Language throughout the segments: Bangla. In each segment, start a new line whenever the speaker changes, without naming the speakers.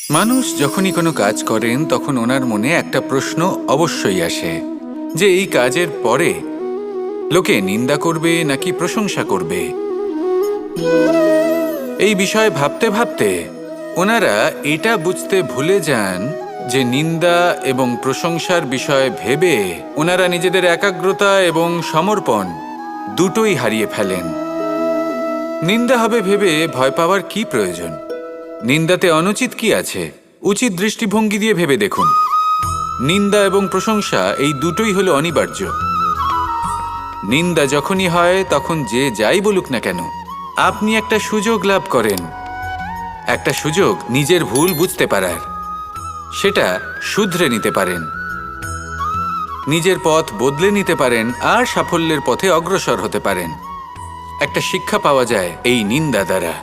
মানুষ যখনই কোনো কাজ করেন তখন ওনার মনে একটা প্রশ্ন অবশ্যই আসে যে এই কাজের পরে লোকে নিন্দা করবে নাকি প্রশংসা করবে। এই বিষয়ে ভাবতে ভাবতে ওনারা এটা বুঝতে ভুলে যান যে নিন্দা এবং প্রশংসার বিষয়ে ভেবে ওনারা নিজেদের একাগ্রতা এবং সমর্পণ দুটোই হারিয়ে ফেলেন। নিন্দা হবে ভেবে ভয় পাওয়ার কি প্রয়োজন? নিন্দাতে অনুচিত কি আছে? উচিত দৃষ্টিভঙ্গি দিয়ে ভেবে দেখুন। নিন্দা এবং প্রশংসা এই দুটোই হলো অনিবার্য। নিন্দা যখনই হয় তখন যে যাই বলুক না কেন, আপনি একটা সুযোগ লাভ করেন, একটা সুযোগ নিজের ভুল বুঝতে পারার, সেটা শুধরে নিতে পারেন, নিজের পথ বদলে নিতে পারেন আর সাফল্যের পথে অগ্রসর হতে পারেন। একটা শিক্ষা পাওয়া যায় এই নিন্দা দ্বারা।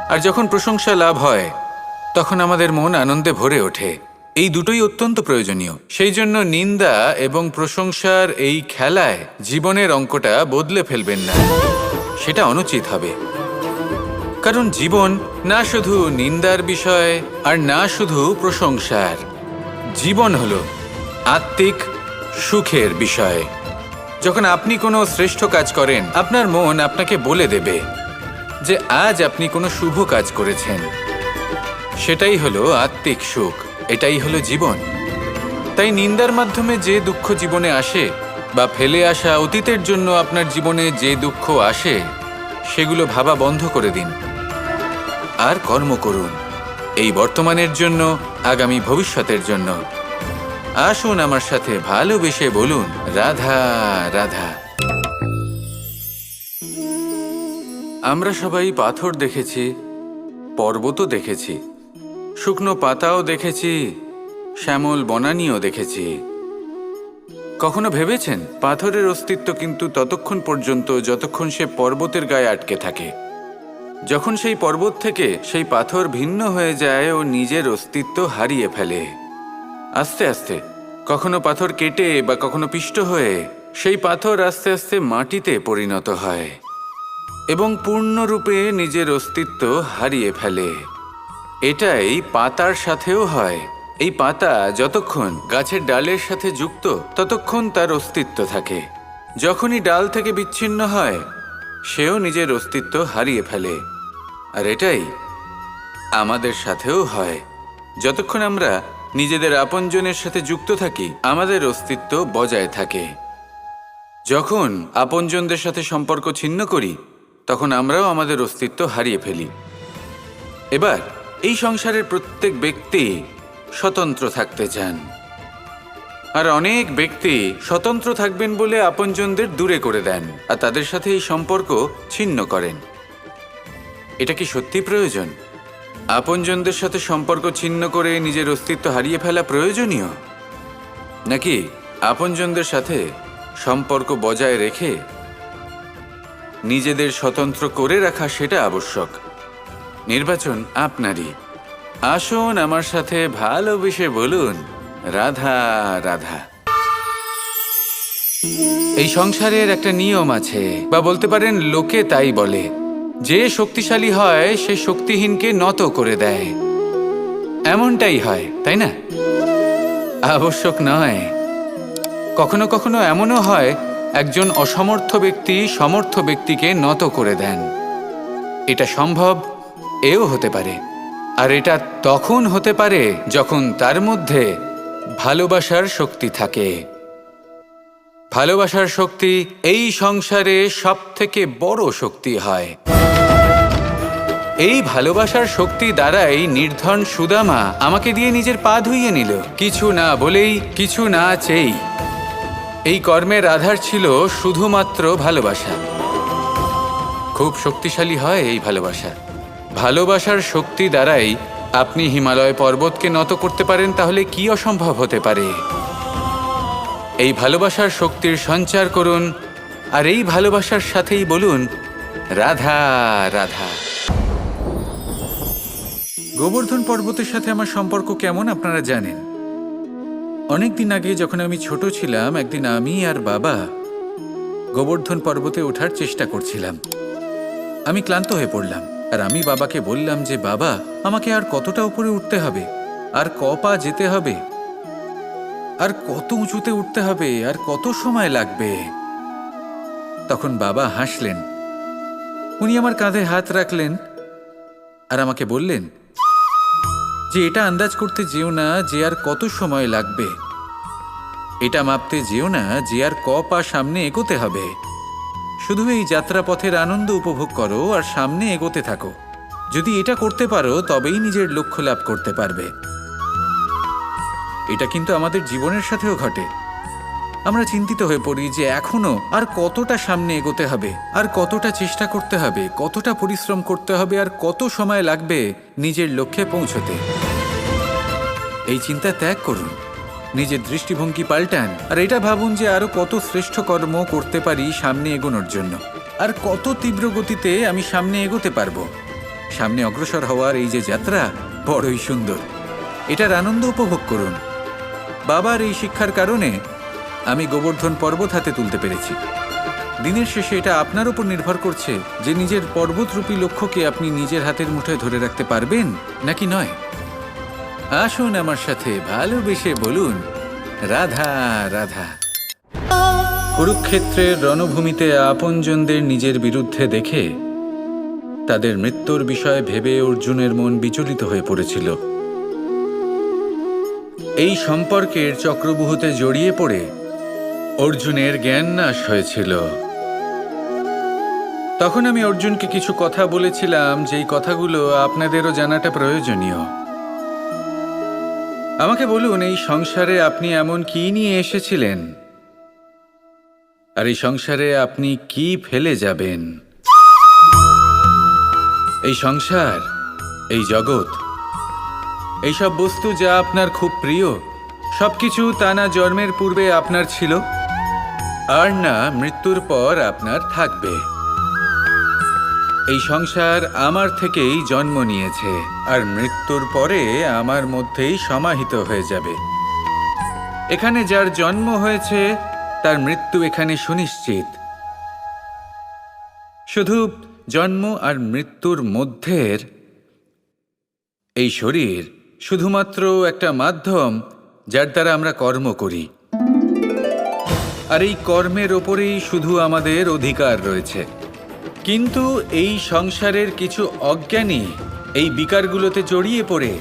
আর যখন প্রশংসা লাভ হয় তখন আমাদের মন আনন্দে ভরে ওঠে। এই দুটোই অত্যন্ত প্রয়োজনীয়। সেই জন্য নিন্দা এবং প্রশংসার এই খেলায় জীবনের অঙ্কটা বদলে ফেলবেন না, সেটা অনুচিত হবে। কারণ জীবন না শুধু নিন্দার বিষয় আর না শুধু প্রশংসার, জীবন হলো আত্মিক সুখের বিষয়। যখন আপনি কোনো শ্রেষ্ঠ কাজ করেন, আপনার মন আপনাকে বলে দেবে যে আজ আপনি কোনো শুভ কাজ করেছেন। সেটাই হলো আত্মিক সুখ, এটাই হলো জীবন। তাই নিন্দার মাধ্যমে যে দুঃখ জীবনে আসে বা ফেলে আসা অতীতের জন্য আপনার জীবনে যে দুঃখ আসে, সেগুলো ভাবা বন্ধ করে দিন আর কর্ম করুন এই বর্তমানের জন্য, আগামী ভবিষ্যতের জন্য। আসুন আমার সাথে ভালোবেসে বলুন, রাধা রাধা। আমরা সবাই পাথর দেখেছি, পর্বতও দেখেছি, শুকনো পাতাও দেখেছি, শ্যামল বনানীও দেখেছি। কখনো ভেবেছেন পাথরের অস্তিত্ব কিন্তু ততক্ষণ পর্যন্ত যতক্ষণ সে পর্বতের গায়ে আটকে থাকে। যখন সেই পর্বত থেকে সেই পাথর ভিন্ন হয়ে যায় ও নিজের অস্তিত্ব হারিয়ে ফেলে। আস্তে আস্তে কখনো পাথর কেটে বা কখনো পিষ্ট হয়ে সেই পাথর আস্তে আস্তে মাটিতে পরিণত হয় এবং পূর্ণরূপে নিজের অস্তিত্ব হারিয়ে ফেলে। এটাই পাতার সাথেও হয়। এই পাতা যতক্ষণ গাছের ডালের সাথে যুক্ত ততক্ষণ তার অস্তিত্ব থাকে। যখনই ডাল থেকে বিচ্ছিন্ন হয় সেও নিজের অস্তিত্ব হারিয়ে ফেলে। আর এটাই আমাদের সাথেও হয়। যতক্ষণ আমরা নিজেদের আপনজনের সাথে যুক্ত থাকি, আমাদের অস্তিত্ব বজায় থাকে। যখন আপনজনদের সাথে সম্পর্ক ছিন্ন করি, তখন আমরাও আমাদের অস্তিত্ব হারিয়ে ফেলি। এবার এই সংসারের প্রত্যেক ব্যক্তি স্বতন্ত্র থাকতে চান, আর অনেক ব্যক্তি স্বতন্ত্র থাকবেন বলে আপনজনদের দূরে করে দেন আর তাদের সাথে এই সম্পর্ক ছিন্ন করেন। এটা কি সত্যি প্রয়োজন? আপনজনদের সাথে সম্পর্ক ছিন্ন করে নিজের অস্তিত্ব হারিয়ে ফেলা প্রয়োজনীয়, নাকি আপনজনদের সাথে সম্পর্ক বজায় রেখে নিজেদের স্বতন্ত্র করে রাখা সেটা আবশ্যক? নির্বাচন আপনারই। আসুন আমার সাথে ভালোবেসে বলুন, রাধা রাধা। এই সংসারের একটা নিয়ম আছে, বা বলতে পারেন লোকে তাই বলে, যে শক্তিশালী হয় সে শক্তিহীনকে নত করে দেয়। এমনটাই হয়, তাই না? আবশ্যক নয়। কখনো কখনো এমনও হয় একজন অসমর্থ ব্যক্তি সমর্থ ব্যক্তিকে নত করে দেন। এটা সম্ভব, এও হতে পারে। আর এটা তখন হতে পারে যখন তার মধ্যে ভালোবাসার শক্তি থাকে। ভালোবাসার শক্তি এই সংসারে সবথেকে বড় শক্তি হয়। এই ভালোবাসার শক্তি দ্বারাই নির্ধন সুদামা আমাকে দিয়ে নিজের পা ধুইয়ে নিল, কিছু না বলেই, কিছু না চেয়েই। এই কর্মের আধার ছিল শুধুমাত্র ভালোবাসা। খুব শক্তিশালী হয় এই ভালোবাসা। ভালোবাসার শক্তি দ্বারাই আপনি হিমালয় পর্বতকে নত করতে পারেন, তাহলে কি অসম্ভব হতে পারে? এই ভালোবাসার শক্তির সঞ্চার করুন আর এই ভালোবাসার সাথেই বলুন, রাধা রাধা। গোবর্ধন পর্বতের সাথে আমার সম্পর্ক কেমন আপনারা জানেন। অনেকদিন আগে যখন আমি ছোট ছিলাম, একদিন আমি আর বাবা গোবর্ধন পর্বতে ওঠার চেষ্টা করছিলাম। আমি ক্লান্ত হয়ে পড়লাম। আর আমি বাবাকে বললাম যে বাবা, আমাকে আর কতটা উপরে উঠতে হবে, আর ক পা যেতে হবে, আর কত উঁচুতে উঠতে হবে, আর কত সময় লাগবে। তখন বাবা হাসলেন। উনি আমার কাঁধে হাত রাখলেন আর আমাকে বললেন যে এটা আন্দাজ করতে যেও না যে আর কত সময় লাগবে, এটা মাপতে যেও না যে আর ক পা সামনে এগোতে হবে। শুধু এই যাত্রাপথের আনন্দ উপভোগ করো আর সামনে এগোতে থাকো। যদি এটা করতে পারো তবেই নিজের লক্ষ্য লাভ করতে পারবে। এটা কিন্তু আমাদের জীবনের সাথেও ঘটে। আমরা চিন্তিত হয়ে পড়ি যে এখনো আর কতটা সামনে এগোতে হবে, আর কতটা চেষ্টা করতে হবে, কতটা পরিশ্রম করতে হবে, আর কত সময় লাগবে নিজের লক্ষ্যে পৌঁছতে। এই চিন্তা ত্যাগ করুন, নিজের দৃষ্টিভঙ্গি পাল্টান, আর এটা ভাবুন যে আরো কত শ্রেষ্ঠ কর্ম করতে পারি সামনে এগোনোর জন্য, আর কত তীব্র গতিতে আমি সামনে এগোতে পারবো। সামনে অগ্রসর হওয়ার এই যে যাত্রা বড়ই সুন্দর, এটার আনন্দ উপভোগ করুন। বাবার এই শিক্ষার কারণে আমি গোবর্ধন পর্বত হাতে তুলতে পেরেছি। দিনের শেষে এটা আপনার উপর নির্ভর করছে যে নিজের পর্বতরূপী লক্ষ্যকে আপনি নিজের হাতের মুঠোয় ধরে রাখতে পারবেন নাকি নয়। আসুন আমার সাথে ভালোবেসে বলুন, রাধা রাধা। কুরুক্ষেত্রের রণভূমিতে আপনজনদের নিজের বিরুদ্ধে দেখে তাদের মৃত্যুর বিষয়ে ভেবে অর্জুনের মন বিচলিত হয়ে পড়েছিল। এই সম্পর্কের চক্রবুহতে জড়িয়ে পড়ে অর্জুনের জ্ঞান নাশ হয়েছিল। তখন আমি অর্জুনকে কিছু কথা বলেছিলাম, যেই কথাগুলো আপনাদেরও জানাটা প্রয়োজনীয়। আমাকে বলুন, এই সংসারে আপনি এমন কি নিয়ে এসেছিলেন, আর এই সংসারে আপনি কি ফেলে যাবেন? এই সংসার, এই জগৎ, এইসব বস্তু যা আপনার খুব প্রিয়, সবকিছু তা না জন্মের পূর্বে আপনার ছিল, আর না মৃত্যুর পর আপনার থাকবে। এই সংসার আমার থেকেই জন্ম নিয়েছে, আর মৃত্যুর পরে আমার মধ্যেই সমাহিত হয়ে যাবে। এখানে যার জন্ম হয়েছে তার মৃত্যু এখানে সুনিশ্চিত। শুধু জন্ম আর মৃত্যুর মধ্যের এই শরীর শুধুমাত্র একটা মাধ্যম, যার দ্বারা আমরা কর্ম করি, আর এই কর্মের ওপরেই শুধু আমাদের অধিকার রয়েছে। কিন্তু এই সংসারের কিছু অজ্ঞানী এই বিকারগুলোতে জড়িয়ে পড়ে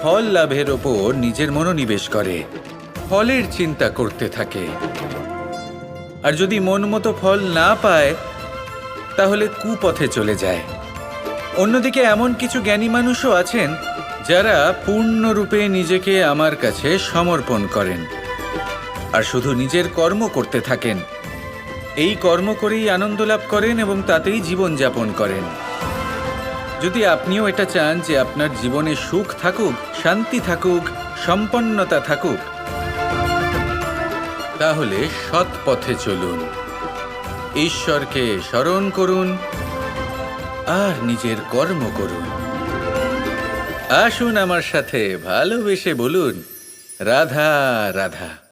ফল লাভের ওপর নিজের মনোনিবেশ করে, ফলের চিন্তা করতে থাকে, আর যদি মন মতো ফল না পায় তাহলে কুপথে চলে যায়। অন্যদিকে এমন কিছু জ্ঞানী মানুষও আছেন যারা পূর্ণরূপে নিজেকে আমার কাছে সমর্পণ করেন আর শুধু নিজের কর্ম করতে থাকেন। এই কর্ম করেই আনন্দ লাভ করেন এবং তাতেই জীবন যাপন করেন। যদি আপনিও এটা চান যে আপনার জীবনে সুখ থাকুক, শান্তি থাকুক, সম্পন্নতা থাকুক, তাহলে সৎ পথে চলুন, ঈশ্বরকে স্মরণ করুন আর নিজের কর্ম করুন। আসুন আমার সাথে ভালোবেসে বলুন, রাধা রাধা।